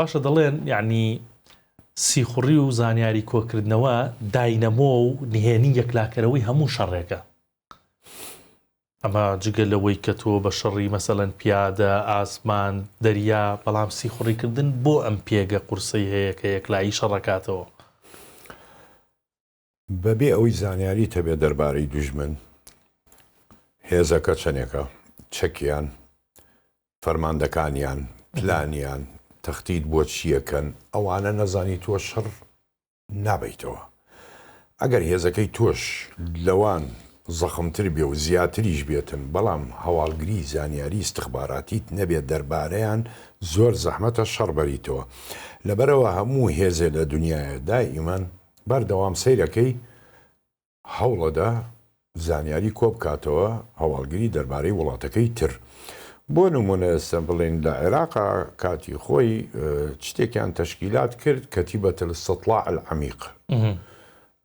باشە دەڵێن یعنی سیخوڕی و زانیاری کۆکردنەوە داینەمۆ و نهێنی یەکلاکەرەوەی هەموو شەڕێکە. ئەمە جگە لەوەی کە تۆ بە شەڕی مەسەڵەن پیادە ئاسمان دەریا بەڵام سیخوڕیکردن بۆ ئەم پێگە قورسەی هەیە کە یەکلایی شەڕەکاتەوە. بەبێ ئەوەی زانیاری تەبێ دەربارەی دوژمن هێزەکە چەندێکە چەکیان فەرماندەکانیان پلانیان تەختیت بۆ چیەکەن ئەوانە نەزانی تۆ شەڕ نابیتەوە. ئەگەر هێزەکەی تۆش لەوان زەخمتر بێ و زیاتریش بێتن بەڵام هەواڵگری زانیاری استخباراتیت نەبێت دەربارەیان زۆر زەحمەتە شەڕ بەریتەوە. لەبەرەوە هەموو هێزێ لە دنیاە دائیمان بەردەوام سەیرەکەی هەوڵەدا زانیاری کۆ بکاتەوە هەواڵگری دەربارەی وڵاتەکەی تر. بۆ نمونە ئێستا بڵێن لە عێراقا کاتی خۆی شتێکیان تەشکیلات کرد کەتیبەتە الاستطلاع العەمیق.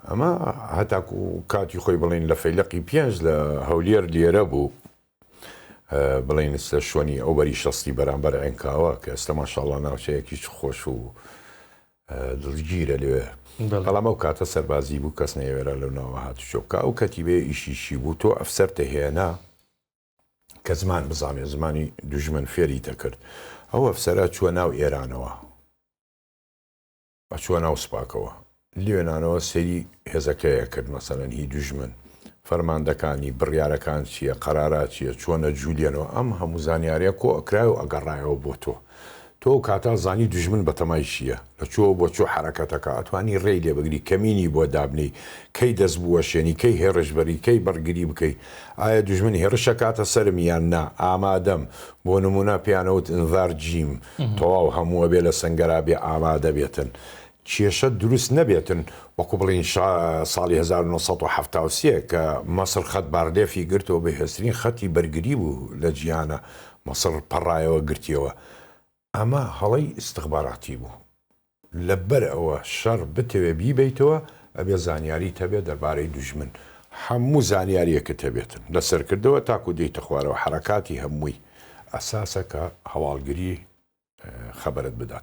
ئەمە هەتاکو کاتی خۆی بڵێن لە فەیلقی 5 لە هەولێر لێرە بوو بڵێن ئێستا شوێنی ئەو بەری شەستی بەرامبەر عێنکاوە کە ئێستا ماشەڵڵا ناوچەیەکیش خۆش و دڵگیرە لێوێ. بەڵام ئەو کاتە سەربازی بوو کەس نەیەوێرە لەو ناوە هاتوچۆ بکە ئەو کەتیبێ ئیشیشی بوو تۆ ئەفسەرتە هێنا کە زمان بزانێ زمانی دوژمن فێری دەکرد. ئەو ئەفسەرە چووە ناو ئێرانەوە چووە ناو سوپاکەوە لێوێنانەوە سەری هێزەکەیە کرد مەسەلەن هی دوژمن فەرماندەکانی بڕیارەکان چییە قەرارات چییە چۆنە جوولێنەوە ئەم هەموو زانیاریە کۆ ئەکرای و ئەگەڕایەوە بۆ تۆ کاتا زانی دوژمن بەتەمای چییە لە چۆ بۆ چۆ حرەکەتەکە ئەتوانی ڕێی لێ بگری کەمینی بۆ دابنی کەی دەست بووە شوێنی کەی هێڕشبەری کەی بەرگری بکەی ئایا دوژمن هێڕشە کاتە سەرم یان نا ئامادەم بۆ نمونە پیانەوت ئنڤار جیم تەواو هەمووە بێ لە سەنگەرا بێ ئامادە بێتن کێشە دروست نەبێتن وەکو بڵین ساڵی 1970 کە مەسر خەت باردێفی گرتەوە بە هێزترین خەتی بەرگری بوو لە جیهانە مەسر پەڕایەوە گرتیەوە. ئەمە هەڵەی استخباراتی بوو لەبەر ئەوە شەڕ بتەوێ بیبیتەوە ئەبێ زانیاری تەبێت دەربارەی دوژمن هەموو زانیاریەکە تەبێتن لەسەرکردەوە تاکو دێیتە خوارەوە حرەکاتی هەمووی ئەساسە کە هەواڵگری خەبەرت بدات.